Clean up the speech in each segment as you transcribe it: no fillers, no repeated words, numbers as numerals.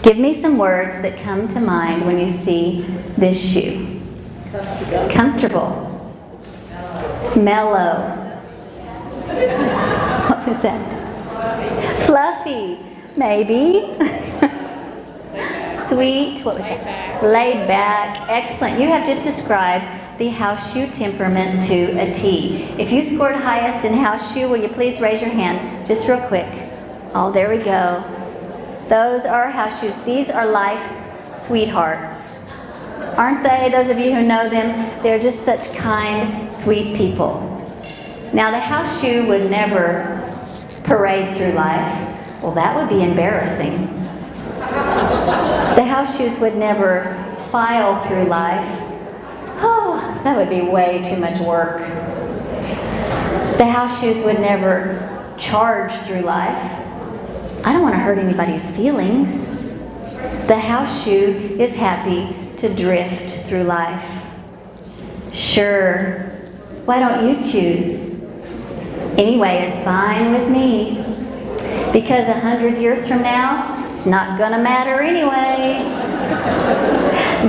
Give me some words that come to mind when you see this shoe. Comfortable. Mellow. What was that? Fluffy, maybe. Sweet, what was that? Laid back, excellent. You have just described the house shoe temperament to a T. If you scored highest in house shoe, will you please raise your hand just real quick? Oh, there we go. Those are house shoes. These are life's sweethearts. Aren't they? Those of you who know them, they're just such kind, sweet people. Now, the house shoe would never parade through life. Well, that would be embarrassing. The house shoes would never file through life. Oh, that would be way too much work. The house shoes would never charge through life. I don't want to hurt anybody's feelings. The house shoe is happy to drift through life. Sure, why don't you choose? Anyway is fine with me. Because 100 years from now, it's not gonna matter anyway.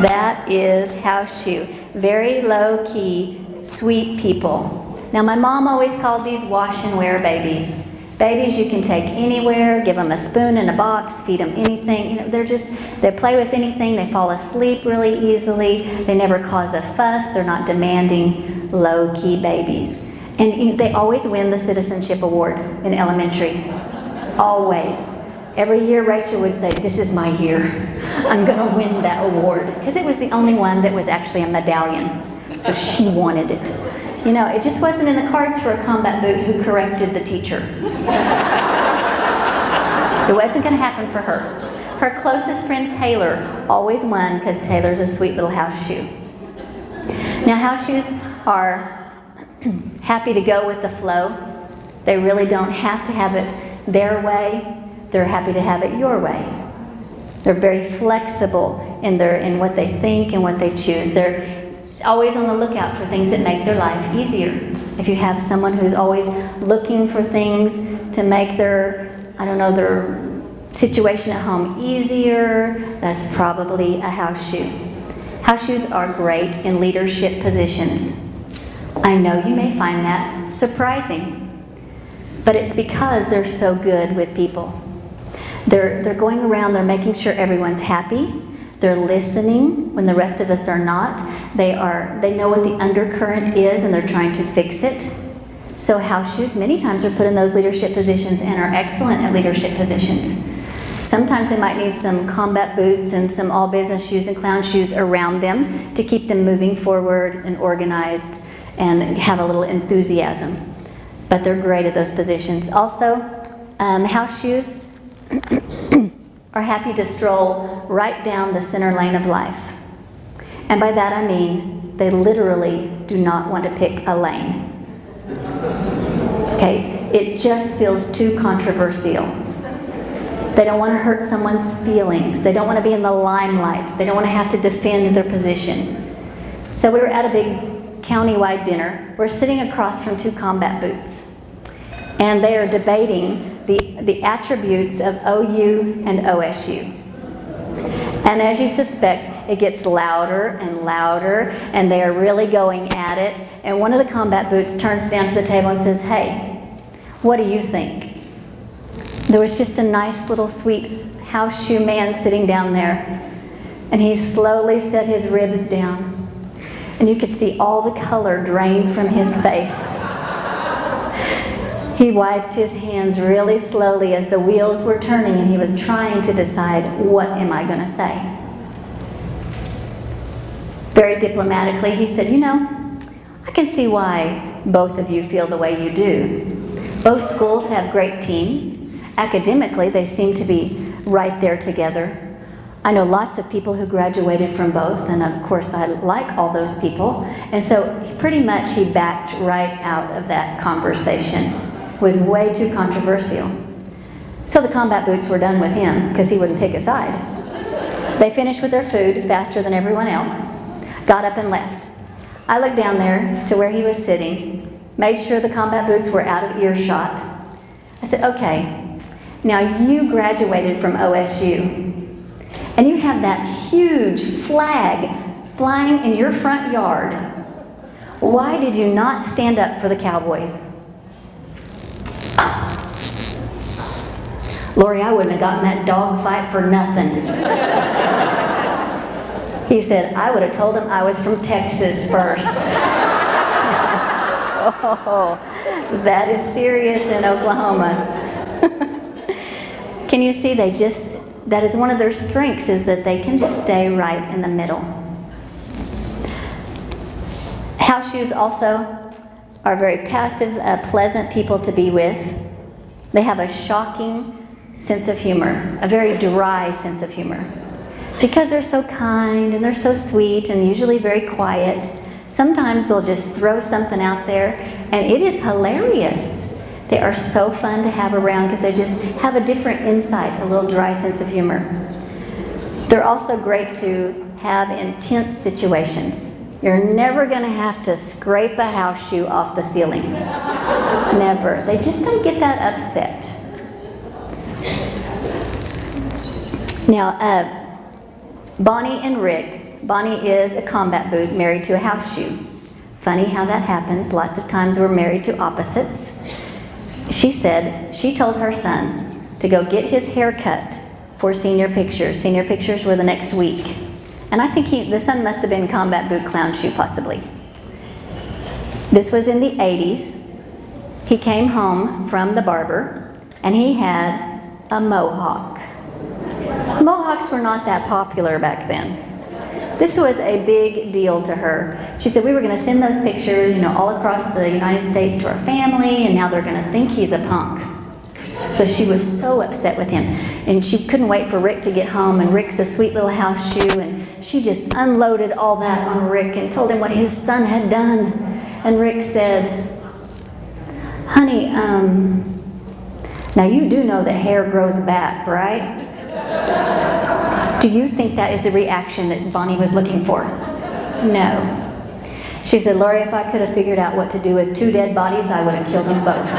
That is house shoe. Very low-key, sweet people. Now, my mom always called these wash and wear babies. Babies you can take anywhere, give them a spoon in a box, feed them anything. You know, they play with anything, they fall asleep really easily, they never cause a fuss, they're not demanding, low-key babies. And they always win the citizenship award in elementary. Always. Every year Rachel would say, this is my year. I'm going to win that award. Because it was the only one that was actually a medallion. So she wanted it. You know, it just wasn't in the cards for a combat boot who corrected the teacher. It wasn't going to happen for her. Her closest friend Taylor always won because Taylor's a sweet little house shoe. Now, house shoes are happy to go with the flow. They really don't have to have it their way. They're happy to have it your way. They're very flexible in what they think and what they choose. They're always on the lookout for things that make their life easier. If you have someone who's always looking for things to make their situation at home easier, that's probably a house shoe. House shoes are great in leadership positions. I know you may find that surprising, but it's because they're so good with people. They're going around, they're making sure everyone's happy. They're listening when the rest of us are not. They know what the undercurrent is and they're trying to fix it. So house shoes many times are put in those leadership positions and are excellent at leadership positions. Sometimes they might need some combat boots and some all business shoes and clown shoes around them to keep them moving forward and organized and have a little enthusiasm. But they're great at those positions. Also, house shoes are happy to stroll right down the center lane of life. And by that I mean they literally do not want to pick a lane. Okay, it just feels too controversial. They don't want to hurt someone's feelings. They don't want to be in the limelight. They don't want to have to defend their position. So we were at a big county-wide dinner. We're sitting across from two combat boots. And they are debating the attributes of OU and OSU. And as you suspect, it gets louder and louder, and they are really going at it. And one of the combat boots turns down to the table and says, "Hey, what do you think?" There was just a nice little sweet house shoe man sitting down there. And he slowly set his ribs down. And you could see all the color drain from his face. He wiped his hands really slowly as the wheels were turning and he was trying to decide, what am I going to say? Very diplomatically, he said, I can see why both of you feel the way you do. Both schools have great teams. Academically, they seem to be right there together. I know lots of people who graduated from both, and of course I like all those people. And so pretty much he backed right out of that conversation. It was way too controversial. So the combat boots were done with him because he wouldn't pick a side. They finished with their food faster than everyone else, got up and left. I looked down there to where he was sitting, made sure the combat boots were out of earshot. I said, okay, now you graduated from OSU. and you have that huge flag flying in your front yard, why did you not stand up for the Cowboys? Lori, I wouldn't have gotten that dog fight for nothing. He said, I would have told him I was from Texas first. Oh, that is serious in Oklahoma. Can you see that is one of their strengths, is that they can just stay right in the middle. House shoes also are very passive, pleasant people to be with. They have a shocking sense of humor, a very dry sense of humor. Because they're so kind and they're so sweet and usually very quiet, sometimes they'll just throw something out there and it is hilarious. They are so fun to have around because they just have a different insight, a little dry sense of humor. They're also great to have in tense situations. You're never going to have to scrape a house shoe off the ceiling. Never. They just don't get that upset. Now, Bonnie and Rick. Bonnie is a combat boot married to a house shoe. Funny how that happens. Lots of times we're married to opposites. She said she told her son to go get his hair cut for senior pictures. Senior pictures were the next week. And I think the son must have been combat boot clown shoe, possibly. This was in the 80s. He came home from the barber and he had a mohawk. Mohawks were not that popular back then. This was a big deal to her. She said, we were going to send those pictures, all across the United States to our family, and now they're going to think he's a punk. So she was so upset with him. And she couldn't wait for Rick to get home, and Rick's a sweet little house shoe, and she just unloaded all that on Rick and told him what his son had done. And Rick said, honey, now you do know that hair grows back, right? Do you think that is the reaction that Bonnie was looking for? No. She said, Lori, if I could have figured out what to do with 2 dead bodies, I would have killed them both.